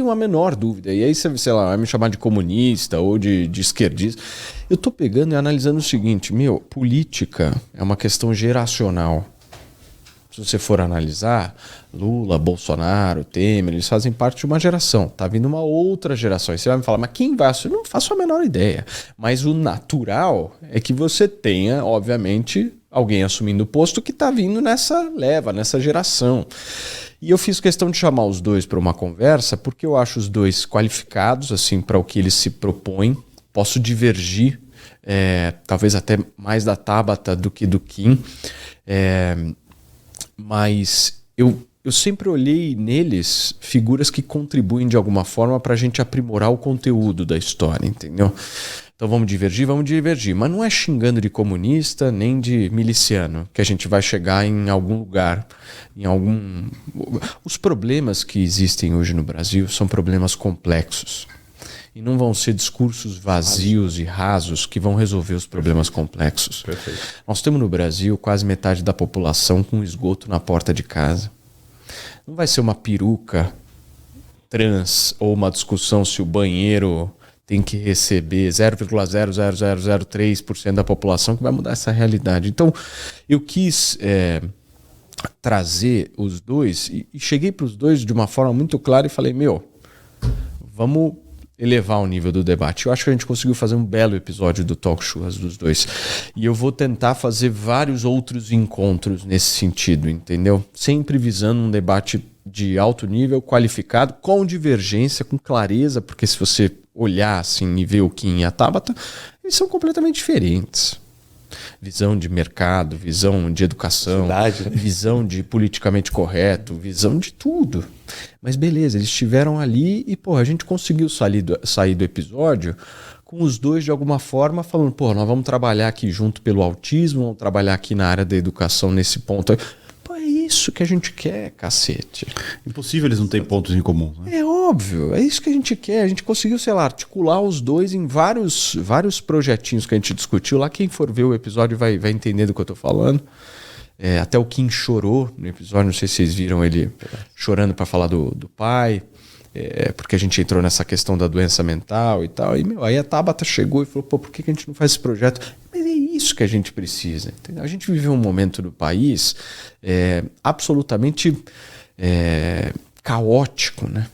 tenho a menor dúvida. E aí você, sei lá, vai me chamar de comunista ou de esquerdista. Eu tô pegando e analisando o seguinte, política é uma questão geracional. Se você for analisar, Lula, Bolsonaro, Temer, eles fazem parte de uma geração. Tá vindo uma outra geração. E você vai me falar, mas quem vai assumir? Eu não faço a menor ideia. Mas o natural é que você tenha, obviamente, alguém assumindo o posto que tá vindo nessa leva, nessa geração. E eu fiz questão de chamar os dois para uma conversa, porque eu acho os dois qualificados assim, para o que eles se propõem. Posso divergir, talvez até mais da Tabata do que do Kim. Mas eu sempre olhei neles figuras que contribuem de alguma forma para a gente aprimorar o conteúdo da história, entendeu? Então vamos divergir, mas não é xingando de comunista nem de miliciano que a gente vai chegar em algum lugar, Os problemas que existem hoje no Brasil são problemas complexos. E não vão ser discursos vazios e rasos que vão resolver os problemas complexos. Perfeito. Nós temos no Brasil quase metade da população com esgoto na porta de casa. Não vai ser uma peruca trans ou uma discussão se o banheiro tem que receber 0,00003% da população que vai mudar essa realidade. Então, eu quis trazer os dois e cheguei para os dois de uma forma muito clara e falei, vamos elevar o nível do debate. Eu acho que a gente conseguiu fazer um belo episódio do Talk Show dos dois. E eu vou tentar fazer vários outros encontros nesse sentido, entendeu? Sempre visando um debate de alto nível, qualificado, com divergência, com clareza, porque se você olhar assim e ver o Kim e a Tabata, eles são completamente diferentes. Visão de mercado, visão de educação, Cidade, né? Visão de politicamente correto, visão de tudo. Mas beleza, eles estiveram ali e a gente conseguiu sair do episódio com os dois de alguma forma falando, nós vamos trabalhar aqui junto pelo autismo, vamos trabalhar aqui na área da educação nesse ponto. É isso que a gente quer, cacete. Impossível eles não terem pontos em comum, né? É óbvio, é isso que a gente quer. A gente conseguiu, articular os dois em vários projetinhos que a gente discutiu. Lá quem for ver o episódio vai entender do que eu tô falando. Até o Kim chorou no episódio, não sei se vocês viram ele chorando para falar do pai, porque a gente entrou nessa questão da doença mental e tal. E aí a Tabata chegou e falou, por que a gente não faz esse projeto? Mas é isso que a gente precisa. Entendeu? A gente viveu um momento do país absolutamente caótico, né?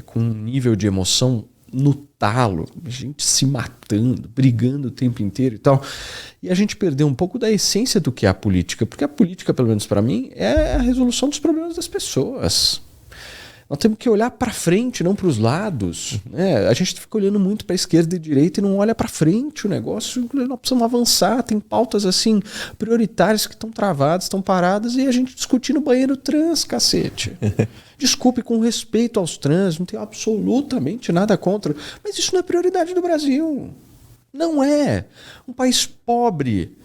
Com um nível de emoção no talo, gente se matando, brigando o tempo inteiro e tal. E a gente perdeu um pouco da essência do que é a política, porque a política, pelo menos para mim, é a resolução dos problemas das pessoas. Nós temos que olhar para frente, não para os lados, né? A gente fica olhando muito para a esquerda e direita e não olha para frente o negócio. Nós precisamos avançar, tem pautas assim prioritárias que estão travadas, estão paradas, e a gente discutindo banheiro trans, cacete. Desculpe, com respeito aos trans, não tenho absolutamente nada contra, mas isso não é prioridade do Brasil. Não é. Um país pobre,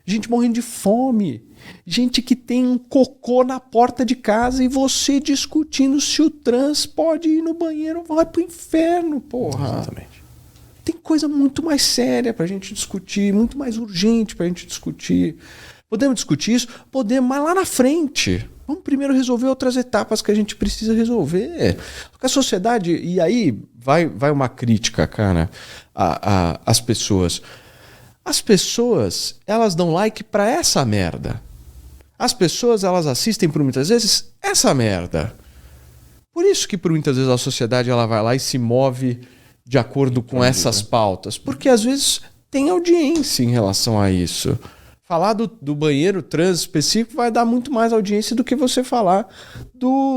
gente morrendo de fome, gente que tem um cocô na porta de casa e você discutindo se o trans pode ir no banheiro, vai pro inferno, porra. Exatamente. Tem coisa muito mais séria pra gente discutir, muito mais urgente pra gente discutir. Podemos discutir isso? Podemos, mas lá na frente. Vamos primeiro resolver outras etapas que a gente precisa resolver. Porque a sociedade, e aí vai uma crítica, cara, às pessoas. As pessoas, elas dão like pra essa merda. As pessoas, elas assistem por muitas vezes essa merda. Por isso que por muitas vezes a sociedade ela vai lá e se move de acordo com essas pautas. Porque às vezes tem audiência em relação a isso. Falar do banheiro trans específico vai dar muito mais audiência do que você falar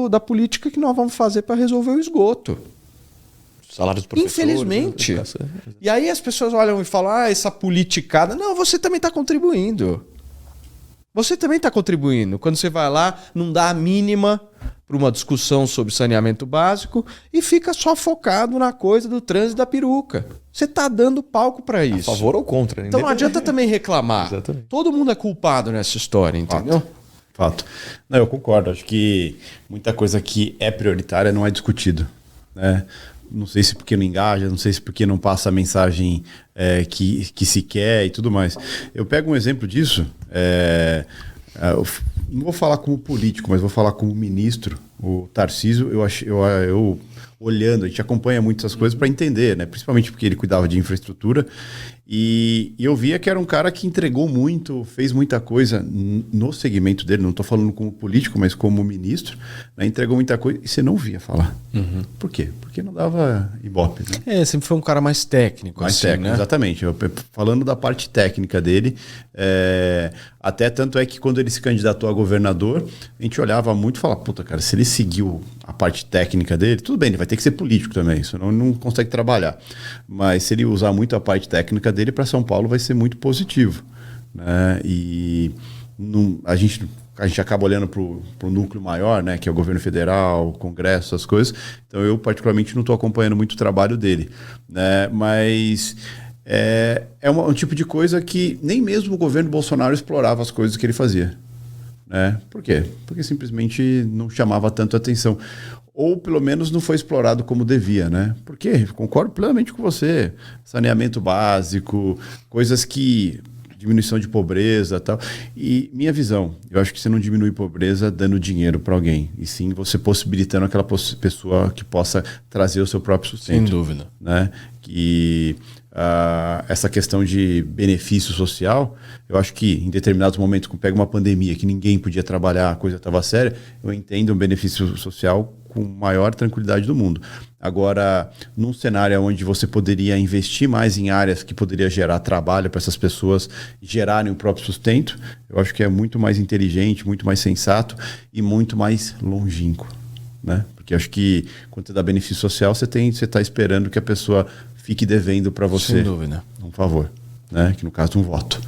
da política que nós vamos fazer para resolver o esgoto. Salários dos professores. Infelizmente. E aí as pessoas olham e falam, essa politicada. Não, você também está contribuindo. Você também está contribuindo. Quando você vai lá, não dá a mínima para uma discussão sobre saneamento básico e fica só focado na coisa do trânsito da peruca. Você está dando palco para isso. A favor ou contra. Então não adianta também reclamar. Exatamente. Todo mundo é culpado nessa história, entendeu? Fato. Não, eu concordo. Acho que muita coisa que é prioritária não é discutido, né? Não sei se porque não engaja, não sei se porque não passa a mensagem que se quer e tudo mais. Eu pego um exemplo disso. não vou falar como político, mas vou falar como ministro. O Tarcísio, eu olhando, a gente acompanha muitas coisas para entender, né? Principalmente porque ele cuidava de infraestrutura. E eu via que era um cara que entregou muito, fez muita coisa no segmento dele. Não estou falando como político, mas como ministro. Né? Entregou muita coisa e você não via falar. Por quê? Porque não dava ibope. Né? Sempre foi um cara mais técnico. Mais assim, técnico, né? exatamente. Falando da parte técnica dele, até tanto é que quando ele se candidatou a governador, a gente olhava muito e falava, puta, cara, se ele seguiu a parte técnica dele, tudo bem, ele vai ter que ser político também, senão ele não consegue trabalhar. Mas se ele usar muito a parte técnica dele, para São Paulo vai ser muito positivo. Né? E a gente acaba olhando para o núcleo maior, né, que é o governo federal, o Congresso, essas coisas. Então eu, particularmente, não estou acompanhando muito o trabalho dele. Né? Mas um tipo de coisa que nem mesmo o governo Bolsonaro explorava as coisas que ele fazia. Né? Por quê? Porque simplesmente não chamava tanto atenção. Ou pelo menos não foi explorado como devia, né? Porque concordo plenamente com você. Saneamento básico, coisas que... diminuição de pobreza e tal. E minha visão, eu acho que você não diminui pobreza dando dinheiro para alguém. E sim você possibilitando aquela pessoa que possa trazer o seu próprio sustento. Sem dúvida. Né? Que essa questão de benefício social, eu acho que em determinados momentos, quando pega uma pandemia que ninguém podia trabalhar, a coisa estava séria, eu entendo um benefício social com maior tranquilidade do mundo. Agora, num cenário onde você poderia investir mais em áreas que poderia gerar trabalho para essas pessoas gerarem o próprio sustento, eu acho que é muito mais inteligente, muito mais sensato e muito mais longínquo. Né? Porque eu acho que quando você dá benefício social, você está esperando que a pessoa fique devendo para você. Sem dúvida. Um favor, né? Que no caso um voto.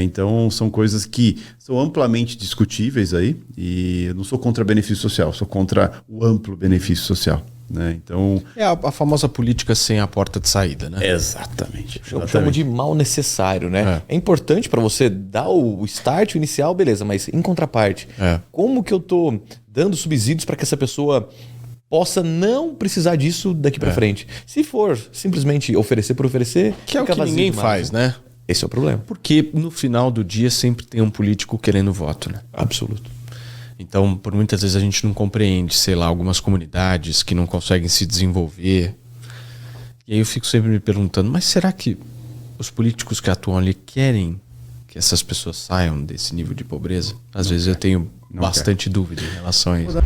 Então são coisas que são amplamente discutíveis aí, e eu não sou contra benefício social, sou contra o amplo benefício social. Né? Então, é a famosa política sem a porta de saída, né? Exatamente. Eu chamo de mal necessário, né? É importante para você dar o start, o inicial, beleza, mas em contraparte, como que eu tô dando subsídios para que essa pessoa possa não precisar disso daqui para frente? Se for simplesmente oferecer por oferecer, que é o que ninguém faz, né? Esse é o problema. Porque no final do dia sempre tem um político querendo voto, né? Absoluto. Então, por muitas vezes a gente não compreende, sei lá, algumas comunidades que não conseguem se desenvolver. E aí eu fico sempre me perguntando, mas será que os políticos que atuam ali querem que essas pessoas saiam desse nível de pobreza? Às vezes eu tenho bastante dúvida em relação a isso.